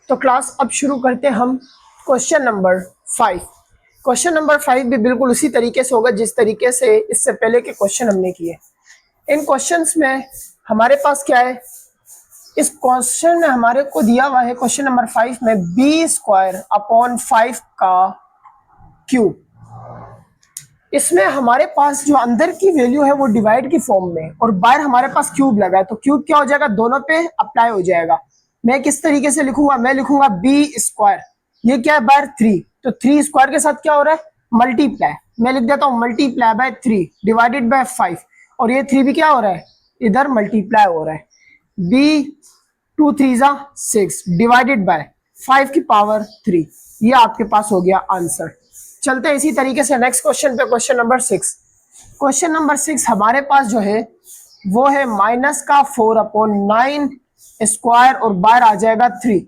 तो क्लास अब शुरू करते हैं हम क्वेश्चन नंबर 5। क्वेश्चन नंबर 5 भी बिल्कुल उसी तरीके से होगा जिस तरीके से इससे पहले के क्वेश्चन हमने किए। इन क्वेश्चंस में हमारे पास क्या है, इस क्वेश्चन में हमारे को दिया हुआ है क्वेश्चन नंबर 5 में b² / 5 का क्यूब। इसमें हमारे पास जो अंदर की वैल्यू है वो डिवाइड की फॉर्म में और बाहर हमारे पास क्यूब लगा है, तो क्यूब क्या हो जाएगा, दोनों पे अप्लाई हो जाएगा। मैं किस तरीके से लिखूंगा, मैं लिखूंगा b², ये क्या है बाहर 3, तो 3² के साथ क्या हो रहा है मल्टीप्लाई, मैं लिख देता हूँ मल्टीप्लाई बाय 3 डिवाइडेड बाय 5, और ये 3 भी क्या हो रहा है इधर मल्टीप्लाई हो रहा है। b2 3 6 डिवाइडेड बाय 5 की पावर 3, ये आपके पास हो गया आंसर। चलते हैं इसी तरीके से नेक्स्ट क्वेश्चन पे, क्वेश्चन नंबर 6। क्वेश्चन नंबर 6 हमारे पास जो है वो है -4/9 स्क्वायर और बाहर आ जाएगा 3।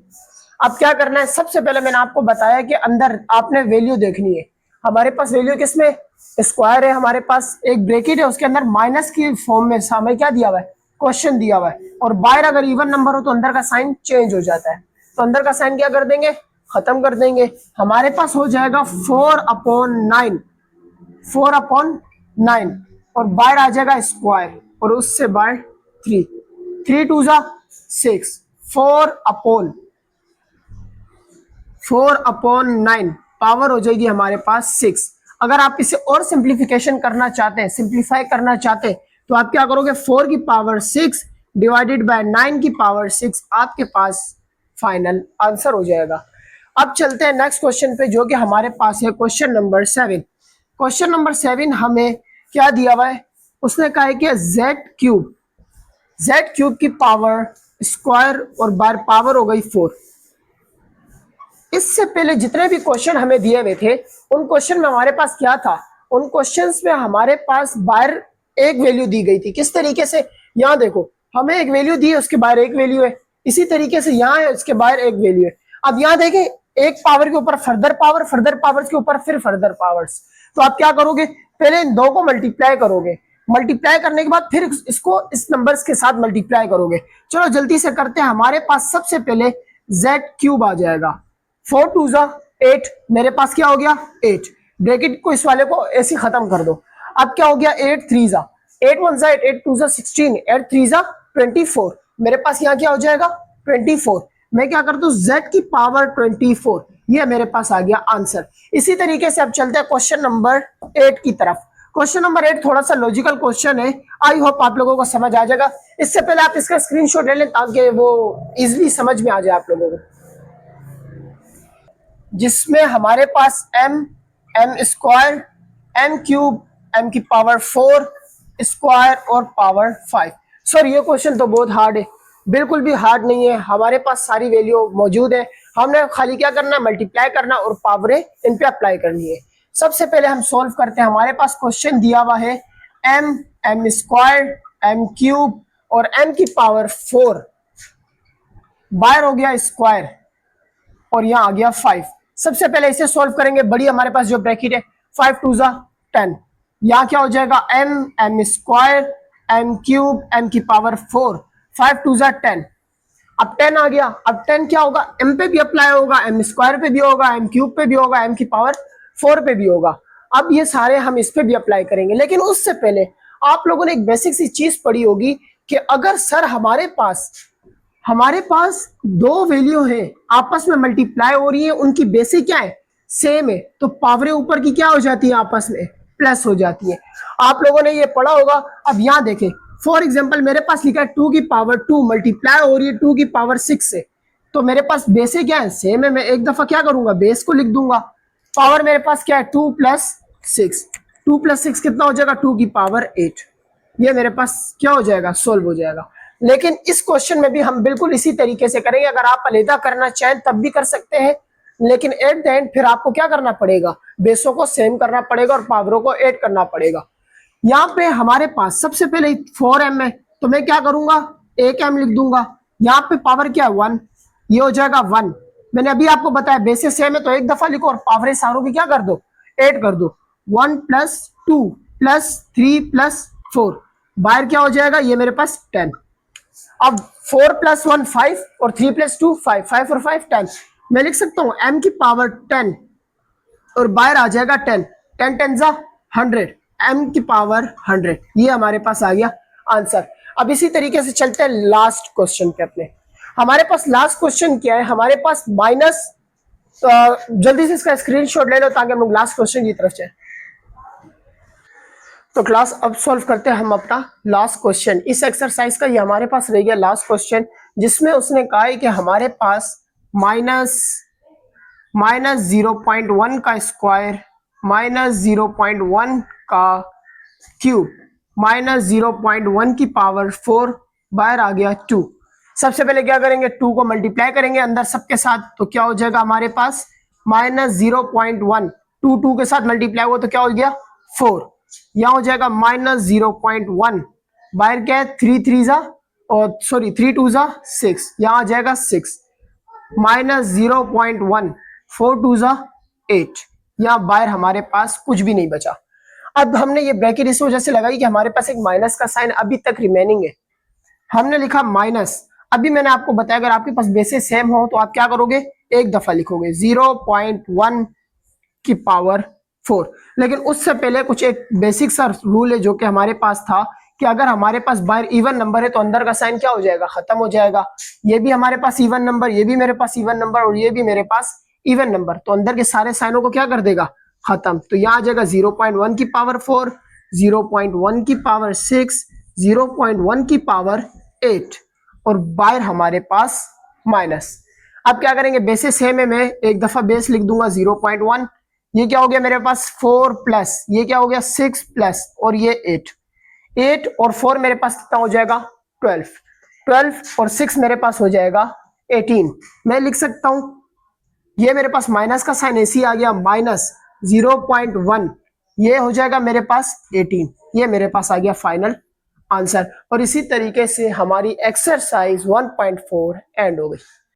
अब क्या करना है, सबसे पहले मैंने आपको बताया कि अंदर आपने वैल्यू देखनी है। हमारे पास वैल्यू किसमें, स्क्वायर है, हमारे पास एक ब्रैकेट है, उसके अंदर माइनस की फॉर्म में हमें क्या दिया हुआ है, क्वेश्चन दिया हुआ है, और बाहर अगर इवन नंबर हो तो अंदर का साइन चेंज हो जाता है, तो अंदर का साइन क्या कर देंगे, खत्म कर देंगे। हमारे पास हो जाएगा 4/9 और बाहर आ जाएगा स्क्वायर और उससे बाहर 3 3 2 6 4/9 पावर हो जाएगी हमारे पास 6। अगर आप इसे और सिंप्लीफिकेशन करना चाहते हैं, सिंप्लीफाई करना चाहते हैं, तो आप क्या करोगे, 4 की पावर 6 डिवाइडेड बाय 9 की पावर 6 आपके पास फाइनल आंसर हो जाएगा। अब चलते हैं नेक्स्ट क्वेश्चन पे जो कि हमारे पास है क्वेश्चन नंबर 7। क्वेश्चन नंबर 7 हमें क्या दिया हुआ है, उसने कहा है कि z³ की पावर स्क्वायर और बार पावर हो गई 4। इससे पहले जितने भी क्वेश्चन हमें दिए हुए थे उन क्वेश्चन में हमारे पास क्या था, उन क्वेश्चंस में हमारे पास बाहर एक वैल्यू दी गई थी। किस तरीके से, यहाँ देखो हमें एक वैल्यू दी है, उसके बाहर एक वैल्यू है, इसी तरीके से यहाँ है, उसके बाहर एक वैल्यू है। अब यहाँ देखें, एक पावर के ऊपर फर्दर पावर्स के ऊपर फिर फर्दर पावर्स, तो आप क्या करोगे, पहले इन दो को मल्टीप्लाई करोगे, मल्टीप्लाई करने के बाद फिर इसको इस नंबर्स के साथ मल्टीप्लाई करोगे। चलो जल्दी से करते हैं। हमारे पास सबसे पहले z³ आ जाएगा, 4 2 8, मेरे पास क्या हो गया 8, ब्रैकेट को इस वाले को ऐसे खत्म कर दो। अब क्या हो गया 8 3 8 1 8 8 2 16 8 3 24, मेरे पास यहाँ क्या हो जाएगा 24। मैं क्या करता हूँ z की पावर 24, ये मेरे पास आ गया आंसर। इसी तरीके से अब चलते हैं क्वेश्चन नंबर 8 की तरफ। क्वेश्चन नंबर 8 थोड़ा सा लॉजिकल क्वेश्चन है, आई होप आप लोगों को समझ आ जाएगा। इससे पहले आप इसका स्क्रीनशॉट ले लें ताकि वो इजिली समझ में आ जाए आप लोगों को, जिसमें हमारे पास m² m³ m की पावर 4 स्क्वायर और पावर 5। सर ये क्वेश्चन तो बहुत हार्ड है, बिल्कुल भी हार्ड नहीं है, हमारे पास सारी वैल्यू मौजूद है, हमने खाली क्या करना है मल्टीप्लाई करना और पावरें इन पे अप्लाई करनी है। सबसे पहले हम सॉल्व करते हैं। हमारे पास क्वेश्चन दिया हुआ है m² m³ और m की पावर 4, बाहर हो गया स्क्वायर और यहाँ आ गया 5। सबसे पहले इसे सॉल्व करेंगे, बड़ी हमारे पास जो ब्रैकेट है 5 2 10, यहाँ क्या हो जाएगा m² m³ m की पावर 4 5 2 10, अब 10 आ गया। अब 10 क्या होगा, m पे भी अप्लाई होगा, m² पे भी होगा, m³ पे भी होगा, m की पावर 4 पे भी होगा। अब ये सारे हम इस पे भी अप्लाई करेंगे, लेकिन उससे पहले आप लोगों ने एक बेसिक सी चीज पढ़ी होगी कि अगर सर हमारे पास दो वैल्यू है आपस में मल्टीप्लाई हो रही है, उनकी बेसिक क्या है सेम है, तो पावरें ऊपर की क्या हो जाती है आपस में प्लस हो जाती है। आप लोगों ने ये पढ़ा होगा। अब यहाँ देखें, फॉर एग्जांपल मेरे पास लिखा है 2 की पावर 2 मल्टीप्लाई हो रही है 2 की पावर 6 से, तो मेरे पास बेसिक क्या है सेम है, मैं एक दफा क्या करूंगा बेस को लिख दूंगा। पावर मेरे पास क्या है 2 + 6, 2 + 6 कितना हो जाएगा 2 की पावर 8, ये मेरे पास क्या हो जाएगा सोल्व हो जाएगा। लेकिन इस क्वेश्चन में भी हम बिल्कुल इसी तरीके से करेंगे, अगर आप अलग करना चाहें तब भी कर सकते हैं, लेकिन एट द एंड फिर आपको क्या करना पड़ेगा, बेसों को सेम करना पड़ेगा और पावरों को ऐड करना पड़ेगा। यहाँ पे हमारे पास सबसे पहले 4m है, तो मैं क्या करूंगा 1m लिख दूंगा, यहाँ पे पावर क्या है 1, ये हो जाएगा 1। मैंने अभी आपको बताया बेसिस सेम है तो एक दफा लिखो और पावरें सारों की क्या कर दो ऐड कर दो, 1 + 2 + 3 + 4, बाहर क्या हो जाएगा ये मेरे पास 10। अब 4 + 1 5 और 3 + 2 5, 5 और 5 10। मैं लिख सकता हूँ m की पावर 10 और बाहर आ जाएगा 10, 10 10 जा 100, m की पावर 100। ये हमारे पास आ गया आंसर। अब इसी तरीके से चलते हैं लास्ट क्वेश्चन पे अपने। हमारे पास लास्ट क्वेश्चन क्या है, हमारे पास माइनस, जल्दी से इसका स्क्रीनशॉट ले लो ताकि हम लोग लास्ट क्वेश्चन की तरफ जाए। तो क्लास अब सॉल्व करते हैं हम अपना लास्ट क्वेश्चन इस एक्सरसाइज का। ये हमारे पास रह गया लास्ट क्वेश्चन, जिसमें उसने कहा है कि हमारे पास माइनस 0.1 का स्क्वायर माइनस 0.1 का क्यूब माइनस 0.1 की पावर 4, बाहर आ गया 2। सबसे पहले क्या करेंगे, 2 को मल्टीप्लाई करेंगे अंदर सबके साथ, तो क्या हो जाएगा हमारे पास माइनस 0.1, 2 के साथ मल्टीप्लाई हुआ तो क्या हो गया 4। यहां हो जाएगा माइनस 0.1, बाहर क्या है 3 3 जा और सॉरी 3 2 जा 6, यहां आ जाएगा 6 माइनस 0.1, 4 2 जा 8, यहां बाहर हमारे पास कुछ भी नहीं बचा। अब हमने ये ब्रैकेट इस वजह से लगाई कि हमारे पास एक माइनस का साइन अभी तक रिमेनिंग है। हमने लिखा माइनस, अभी मैंने आपको बताया अगर आपके पास बेसिस सेम हो तो आप क्या करोगे, एक दफा लिखोगे 0.1 की पावर 4। लेकिन उससे पहले कुछ एक बेसिक सा रूल है जो कि हमारे पास था कि अगर हमारे पास बाहर इवन नंबर है तो अंदर का साइन क्या हो जाएगा, खत्म हो जाएगा। ये भी हमारे पास इवन नंबर, ये भी मेरे पास इवन नंबर और ये भी मेरे पास इवन नंबर, तो अंदर के सारे साइनों को क्या कर देगा, खत्म। तो यहाँ आ जाएगा 0.1 की पावर 4, 0.1 की पावर 6, 0.1 की पावर 8 और बाहर हमारे पास माइनस। अब क्या करेंगे, बेसिस सेम है, मैं एक दफा बेस लिख दूंगा 0.1, ये क्या हो गया मेरे पास 4 प्लस, ये क्या हो गया 6 प्लस और ये 8, 8 और 4 मेरे पास कितना हो जाएगा 12, 12 और 6 मेरे पास हो जाएगा 18। मैं लिख सकता हूं ये मेरे पास माइनस का साइन ऐसी आ गया माइनस 0.1, ये हो जाएगा मेरे पास 18, ये मेरे पास आ गया फाइनल आंसर। और इसी तरीके से हमारी एक्सरसाइज 1.4 एंड हो गई।